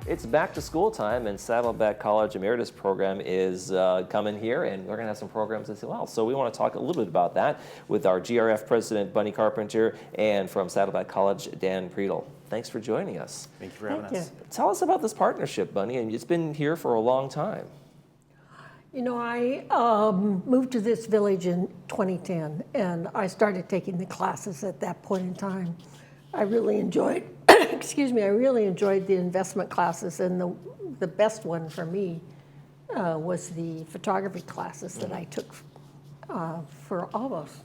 It's back to school time, and Saddleback College Emeritus program is coming here, and we're going to have some programs as well. So we want to talk a little bit about that with our GRF president, Bunny Carpenter, and from Saddleback College, Dan Priedel. Thanks for joining us. Thank you for having us. Tell us about this partnership, Bunny, and it's been here for a long time. You know, I moved to this village in 2010, and I started taking the classes at that point in time. I really enjoyed, excuse me, I really enjoyed the investment classes, and the best one for me was the photography classes that I took for almost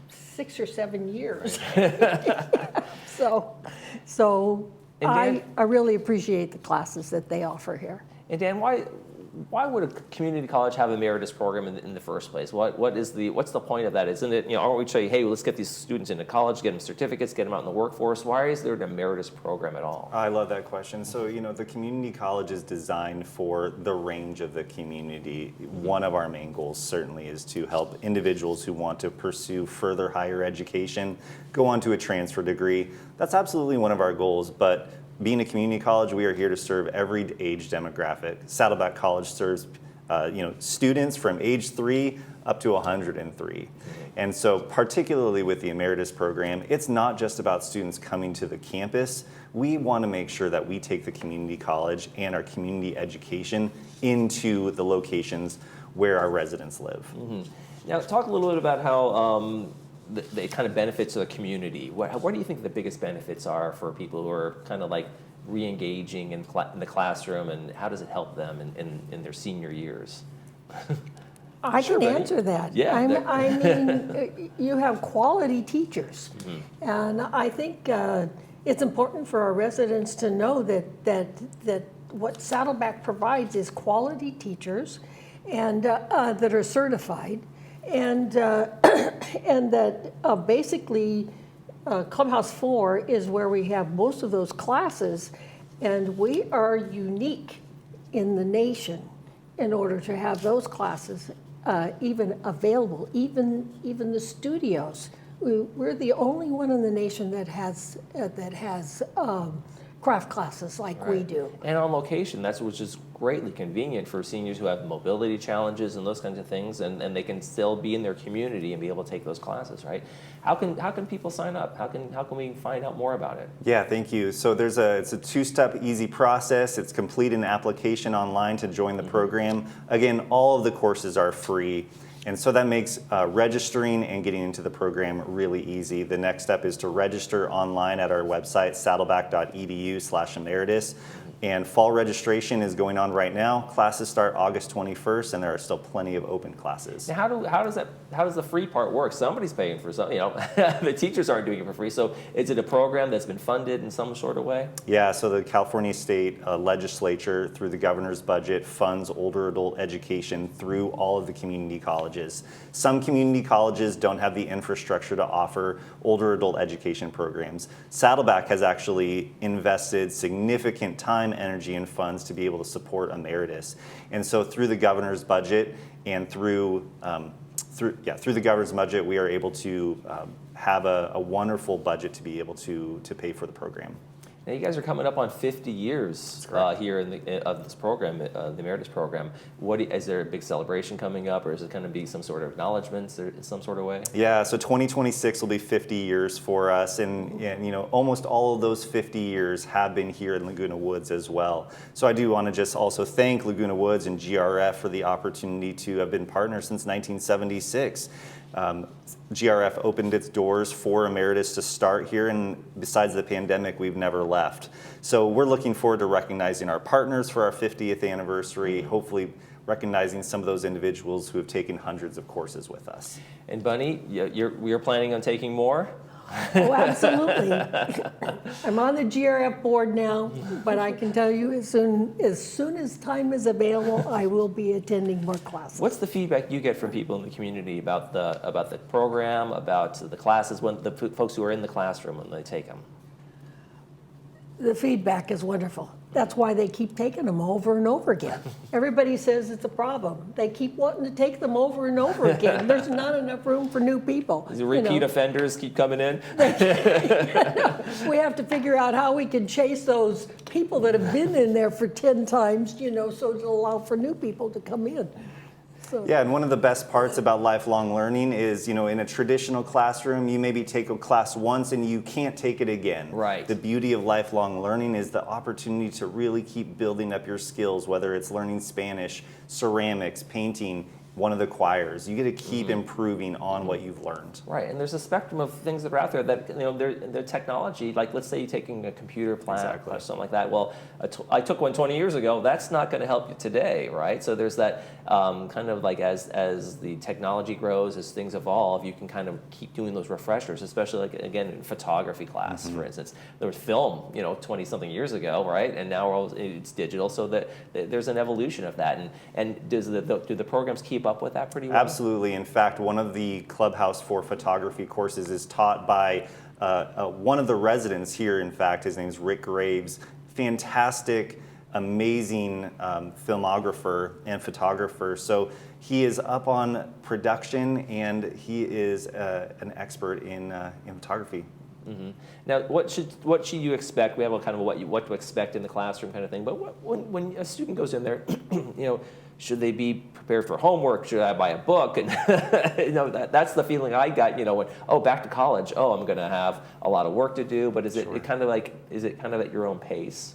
6 or 7 years. So I really appreciate the classes that they offer here. And Dan, why would a community college have an emeritus program in the first place? What's the point of that? Isn't it, aren't we saying, hey, let's get these students into college, get them certificates, get them out in the workforce? Why is there an emeritus program at all? I love that question. So, the community college is designed for the range of the community. One of our main goals certainly is to help individuals who want to pursue further higher education go on to a transfer degree. That's absolutely one of our goals, but being a community college, we are here to serve every age demographic. Saddleback College serves students from age 3 up to 103. And so particularly with the Emeritus program, it's not just about students coming to the campus. We want to make sure that we take the community college and our community education into the locations where our residents live. Mm-hmm. Now talk a little bit about how the kind of benefits of the community. What do you think the biggest benefits are for people who are kind of like re-engaging in the classroom, and how does it help them in their senior years? I can answer that. Yeah, I mean, you have quality teachers, and I think it's important for our residents to know that what Saddleback provides is quality teachers, and that are certified, and that basically Clubhouse 4 is where we have most of those classes, and we are unique in the nation in order to have those classes even available, even the studios. We're the only one in the nation that has craft classes like we do. And on location, which is greatly convenient for seniors who have mobility challenges and those kinds of things, and they can still be in their community and be able to take those classes, right? How can people sign up? How can we find out more about it? Yeah, thank you. So it's a 2-step easy process. It's complete an application online to join the program. Again, all of the courses are free. And so that makes registering and getting into the program really easy. The next step is to register online at our website, saddleback.edu/emeritus. And fall registration is going on right now. Classes start August 21st, and there are still plenty of open classes. Now, how does the free part work? Somebody's paying for some, the teachers aren't doing it for free. So is it a program that's been funded in some sort of way? Yeah, so the California State Legislature, through the governor's budget, funds older adult education through all of the community colleges. Some community colleges don't have the infrastructure to offer older adult education programs. Saddleback has actually invested significant time, energy, and funds to be able to support Emeritus. And so through the governor's budget and through the governor's budget, we are able to have a wonderful budget to be able to pay for the program. Now, you guys are coming up on 50 years here of this program, the Emeritus program. Is there a big celebration coming up, or is it going to be some sort of acknowledgments in some sort of way? Yeah, so 2026 will be 50 years for us, and almost all of those 50 years have been here in Laguna Woods as well. So I do want to just also thank Laguna Woods and GRF for the opportunity to have been partners since 1976. GRF opened its doors for Emeritus to start here, and besides the pandemic, we've never left. So we're looking forward to recognizing our partners for our 50th anniversary, hopefully recognizing some of those individuals who have taken hundreds of courses with us. And Bunny, we are planning on taking more? Oh, absolutely. I'm on the GRF board now, but I can tell you as soon as time is available, I will be attending more classes. What's the feedback you get from people in the community about the program, about the classes, when the folks who are in the classroom when they take them? The feedback is wonderful. That's why they keep taking them over and over again. Everybody says it's a problem. They keep wanting to take them over and over again. There's not enough room for new people. The repeat offenders keep coming in. We have to figure out how we can chase those people that have been in there for 10 times, so to allow for new people to come in. So. Yeah, and one of the best parts about lifelong learning is, in a traditional classroom, you maybe take a class once and you can't take it again. Right. The beauty of lifelong learning is the opportunity to really keep building up your skills, whether it's learning Spanish, ceramics, painting, one of the choirs. You get to keep improving on what you've learned. Right, and there's a spectrum of things that are out there that, they're technology, like let's say you're taking a computer class or something like that. Well, I took one 20 years ago. That's not going to help you today, right? So there's that kind of like as the technology grows, as things evolve, you can kind of keep doing those refreshers, especially like, again, in photography class, for instance. There was film, 20-something years ago, right? And now it's digital, so that there's an evolution of that. And do the programs keep up with that pretty well? Absolutely. In fact, one of the Clubhouse for Photography courses is taught by one of the residents here. In fact, his name is Rick Graves. Fantastic, amazing filmographer and photographer. So he is up on production, and he is an expert in photography. Mm-hmm. Now, what should you expect? We have a kind of what to expect in the classroom kind of thing. But when a student goes in there, should they be prepared for homework? Should I buy a book? And that's the feeling I got. When back to college. I'm going to have a lot of work to do. But is it kind of at your own pace?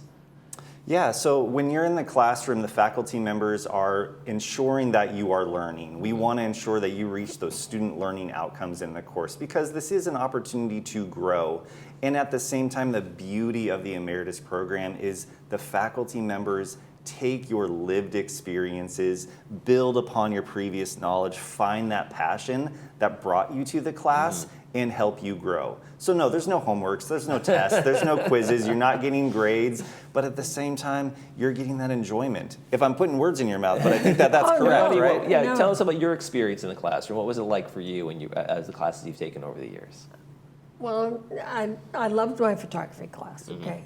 Yeah, so when you're in the classroom, the faculty members are ensuring that you are learning. We want to ensure that you reach those student learning outcomes in the course, because this is an opportunity to grow. And at the same time, the beauty of the Emeritus program is the faculty members take your lived experiences, build upon your previous knowledge, find that passion that brought you to the class, and help you grow. So no, there's no homeworks, there's no tests, there's no quizzes, you're not getting grades, but at the same time, you're getting that enjoyment. If I'm putting words in your mouth, but I think that's correct, no. right? Yeah, No. tell us about your experience in the classroom. What was it like for you as the classes you've taken over the years? Well, I loved my photography class, okay?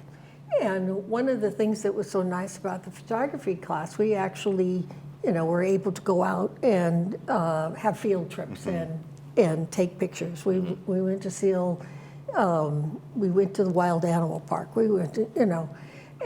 And one of the things that was so nice about the photography class, we actually, were able to go out and have field trips and take pictures. We went to Seal, we went to the Wild Animal Park. We went to,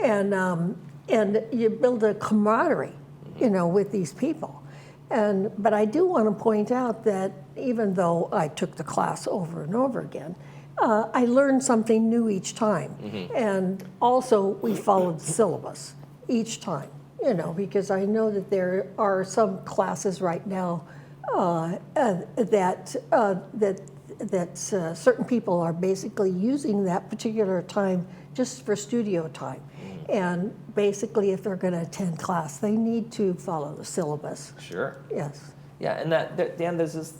and you build a camaraderie, with these people. But I do want to point out that even though I took the class over and over again, I learned something new each time. And also we followed the syllabus each time, because I know that there are some classes right now that certain people are basically using that particular time just for studio time. And basically, if they're going to attend class, they need to follow the syllabus. Sure. Yes. Yeah, and Dan, there's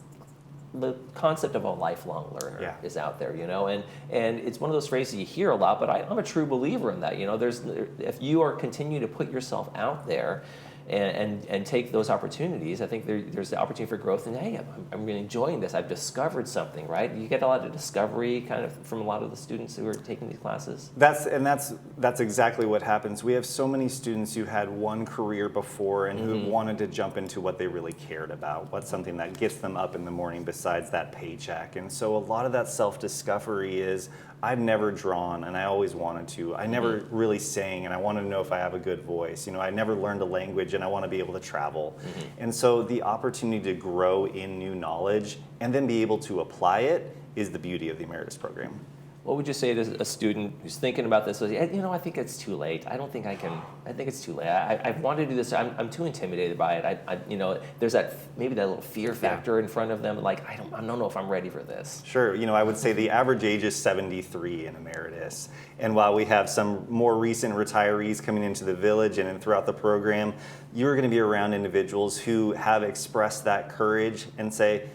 the concept of a lifelong learner is out there, and it's one of those phrases you hear a lot, but I'm a true believer in that. If you are continue to put yourself out there and take those opportunities, I think there's the opportunity for growth. And hey, I'm really enjoying this. I've discovered something, right? You get a lot of discovery kind of from a lot of the students who are taking these classes. That's exactly what happens. We have so many students who had one career before and who wanted to jump into what they really cared about, what's something that gets them up in the morning besides that paycheck. And so a lot of that self-discovery is, I've never drawn and I always wanted to. I never really sang and I want to know if I have a good voice. I never learned a language and I want to be able to travel. And so the opportunity to grow in new knowledge and then be able to apply it is the beauty of the Emeritus program. What would you say to a student who's thinking about this? I think it's too late. I don't think I can. I think it's too late. I want to do this. I'm too intimidated by it. There's maybe that little fear factor in front of them. Like, I don't know if I'm ready for this. Sure. I would say the average age is 73 in Emeritus. And while we have some more recent retirees coming into the village and throughout the program, you're going to be around individuals who have expressed that courage and say,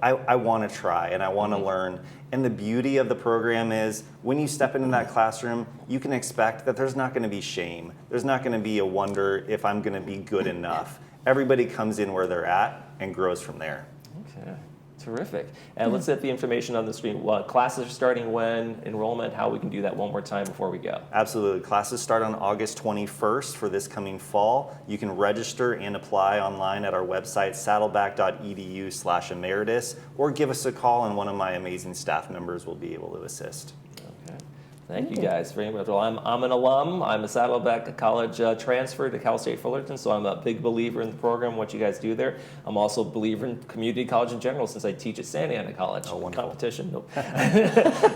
I want to try and I want to learn. And the beauty of the program is when you step into that classroom, you can expect that there's not going to be shame. There's not going to be a wonder if I'm going to be good enough. Everybody comes in where they're at and grows from there. Okay. Terrific. And let's set the information on the screen. What classes are starting when, enrollment, how we can do that one more time before we go. Absolutely. Classes start on August 21st for this coming fall. You can register and apply online at our website, saddleback.edu/emeritus, or give us a call and one of my amazing staff members will be able to assist. Okay. Thank you guys very much. Well, I'm an alum. I'm a Saddleback College transfer to Cal State Fullerton, so I'm a big believer in the program, what you guys do there. I'm also a believer in community college in general since I teach at Santa Ana College. Oh, wonderful. Competition. Nope.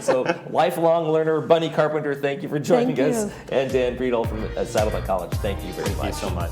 So lifelong learner, Bunny Carpenter, thank you for joining Thank us. you. And Dan Breedel from Saddleback College, thank you very much. Thank you so much.